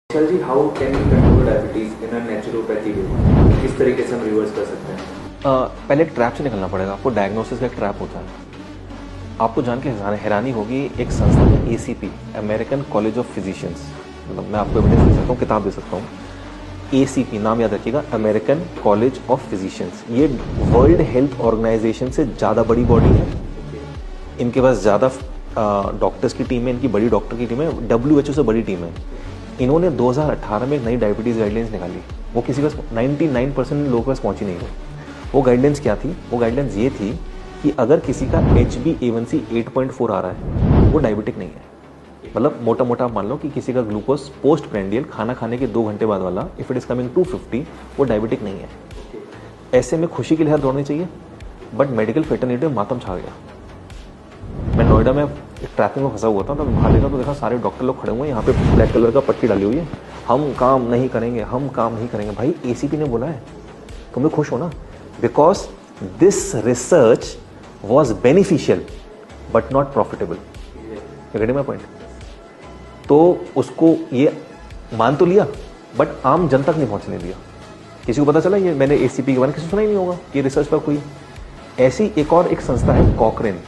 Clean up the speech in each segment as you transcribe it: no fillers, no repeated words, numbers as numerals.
Sir जी, how can we control diabetes in a naturopathy way? किस तरीके से हम रिवर्स कर सकते हैं? पहले एक ट्रैप से निकलना पड़ेगा। आपको डायग्नोसिस का एक ट्रैप होता है। आपको जान के हैरानी होगी, एक संस्था है ACP, American college of physicians. मतलब मैं आपको एविडेंस दे सकता हूँ, किताब दे सकता हूँ। ACP नाम याद रखिएगा, अमेरिकन कॉलेज ऑफ फिजिशियंस। ये वर्ल्ड हेल्थ ऑर्गेनाइजेशन से ज़्यादा बड़ी बॉडी है। इनके पास ज़्यादा डॉक्टर्स की टीम है, इनकी बड़ी डॉक्टर की टीम है, WHO से बड़ी टीम है। इन्होंने 2018 में एक नई डायबिटीज़ गाइडलाइंस निकाली। वो किसी का 99% लोगों के पास पहुंची नहीं हो। वो गाइडलाइंस क्या थी? वो गाइडलाइंस ये थी कि अगर किसी का HbA1c 8.4 आ रहा है, वो डायबिटिक नहीं है। मतलब मोटा मोटा आप मान लो कि किसी का ग्लूकोज पोस्ट प्रेंडियल खाना खाने के 2 घंटे बाद वाला, इफ इट इज कमिंग 250, वो डायबिटिक नहीं है। ऐसे में खुशी की लहर दौड़नी चाहिए, बट मेडिकल फेटर्निटी में मातम छा गया। मैं नोएडा में एक ट्रैफिक में फंसा हुआ था, तो बाहर देखा तो देखा सारे डॉक्टर लोग खड़े हुए हैं, यहाँ पे ब्लैक कलर का पट्टी डाली हुई है, हम काम नहीं करेंगे, हम काम नहीं करेंगे। भाई ACP ने बोला है, तुम लोग खुश हो ना? Because this research was beneficial but not profitable. Getting my point? तो उसको ये मान तो लिया, बट आम जनता तक नहीं पहुंचने दिया। किसी को पता चला ये मैंने ACP के बारे में किसी सुना ही नहीं होगा कि रिसर्च पर कोई। ऐसी एक और एक संस्था है कॉकरेन,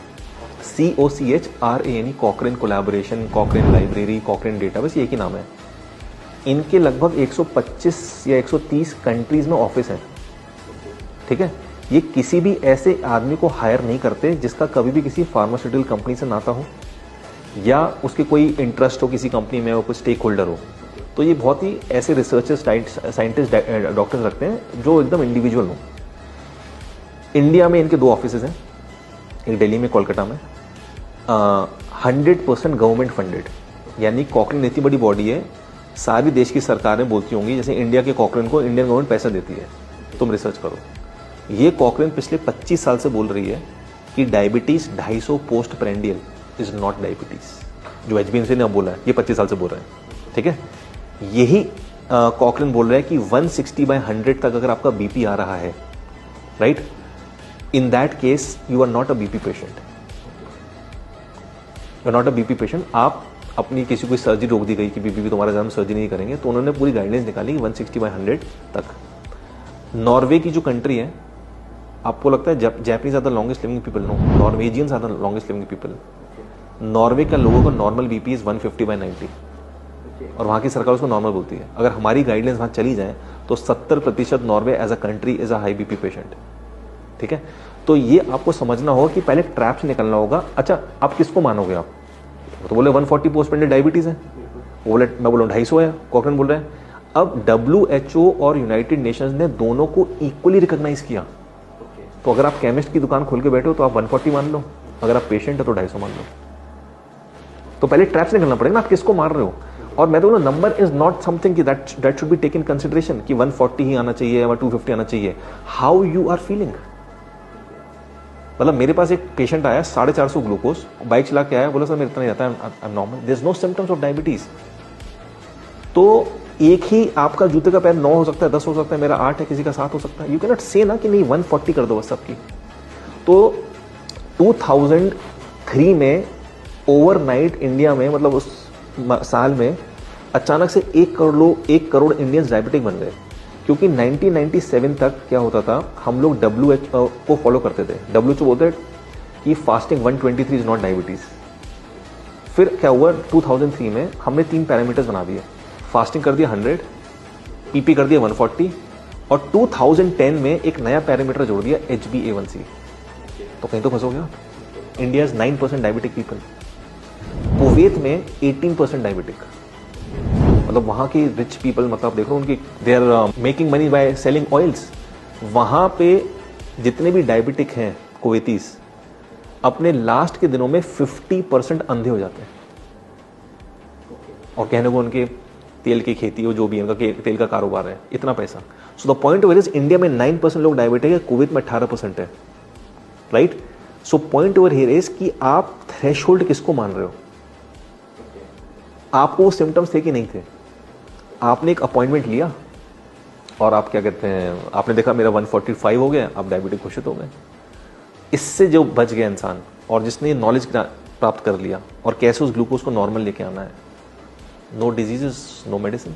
COCHRANE, कॉकरेन कोलैबोरेशन, कॉकरेन लाइब्रेरी, कॉकरेन डेटाबेस, ये एक ही नाम है। इनके लगभग 125 या 130 कंट्रीज में ऑफिस है। ठीक है, ये किसी भी ऐसे आदमी को हायर नहीं करते जिसका कभी भी किसी फार्मास्यूटिकल कंपनी से नाता हो या उसके कोई इंटरेस्ट हो किसी कंपनी में, वो कोई स्टेक होल्डर हो। तो ये बहुत ही ऐसे रिसर्चर्स, साइंटिस्ट, डॉक्टर्स रखते हैं जो एकदम इंडिविजुअल हो। इंडिया में इनके 2 ऑफिस हैं, एक दिल्ली में, कोलकाता में। 100% गवर्नमेंट फंडेड, यानी कॉकरेन इतनी बड़ी बॉडी है, सारी देश की सरकारें बोलती होंगी जैसे इंडिया के कॉकरेन को इंडियन गवर्नमेंट पैसा देती है, तुम रिसर्च करो। ये कॉकरेन पिछले 25 साल से बोल रही है कि diabetes 250 post prandial is not diabetes. जो HbA1c ने अब बोला है, ये 25 साल से बोल रहे हैं। ठीक है, यही कॉकरेन बोल रहा है कि 160/100 तक अगर आपका BP आ रहा है, right, in that case you are not a BP patient. You are not a BP patient. आप अपनी किसी को सर्जरी रोक दी गई कि BP तुम्हारा ज्यादा सर्जरी नहीं करेंगे, तो उन्होंने पूरी गाइडलाइंस निकाली 160/100 तक। नॉर्वे की जो कंट्री है, आपको लगता है Japanese are the longest living people? No, Norwegians are the longest living people. Norway का लोगों का नॉर्मल BP इज 150/90 और वहां की सरकार उसको नॉर्मल बोलती है। अगर हमारी गाइडलाइंस वहां चली जाए तो 70% Norway as a country is a high BP patient. ठीक है, तो ये आपको समझना होगा कि पहले ट्रैप से निकलना होगा। अच्छा, आप किसको मानोगे? आप तो बोले 140 पोस्ट पेंडेड डायबिटीज है, वो बोले, मैं बोला 250 है, कॉकरेन बोल रहे हैं। अब WHO और यूनाइटेड नेशंस ने दोनों को इक्वली रिकॉग्नाइज किया। तो अगर आप केमिस्ट की दुकान खोल के बैठे हो तो आप 140 मान लो, अगर आप पेशेंट है तो 250 मान लो। तो पहले ट्रैप से निकलना पड़ेगा ना, आप किसको मार रहे हो? और मैं तो बोला, नंबर इज नॉट समथिंग कि that should be taken consideration कि 140 ही आना चाहिए या 250 आना चाहिए। How you are feeling. मतलब मेरे पास एक पेशेंट आया 450 ग्लूकोज, बाइक चला के आया, बोला सर मेरे इतना नहीं आता, I am normal, there is no symptoms of diabetes. तो एक ही आपका जूते का पैर 9 हो सकता है, 10 हो सकता है, मेरा 8 है, किसी का 7 हो सकता है। यू कैन नॉट से ना कि नहीं 140 कर दो बस सबकी। तो 2003 में ओवरनाइट इंडिया में, मतलब उस साल में अचानक से 1 करोड़ इंडियंस डायबिटिक बन गए। क्योंकि 1997 तक क्या होता था, हम लोग WHO को फॉलो करते थे। WHO बोलते हैं कि फास्टिंग 123 इज नॉट डायबिटीज। फिर क्या हुआ, 2003 में हमने 3 पैरामीटर्स बना दिए। फास्टिंग कर दिया 100, PP कर दिया 140, और 2010 में एक नया पैरामीटर जोड़ दिया HbA1c। तो कहीं तो फंसोगे आप। India is 9% diabetic people, Kuwait में 18% डायबिटिक। मतलब वहां की रिच पीपल, मतलब देखो उनकी, they are making money by selling oils. वहां पे जितने भी डायबिटिक हैं कुवैतीस, अपने लास्ट के दिनों में 50% अंधे हो जाते हैं। और कहने को उनके तेल की खेती हो, जो भी उनका तेल का कारोबार है, इतना पैसा। So the point over is, India में 9% लोग डायबिटिक है, कुवैत में 18% है, right. So point over here is कि आप थ्रेशोल्ड किसको मान रहे हो? आपको वो सिम्टम्स थे कि नहीं थे? आपने एक अपॉइंटमेंट लिया और आप क्या कहते हैं, आपने देखा मेरा 145 हो गया, आप डायबिटिक घोषित हो गए। इससे जो बच गया इंसान, और जिसने नॉलेज प्राप्त कर लिया और कैसे उस ग्लूकोज को नॉर्मल लेके आना है, नो डिजीजेस, नो मेडिसिन.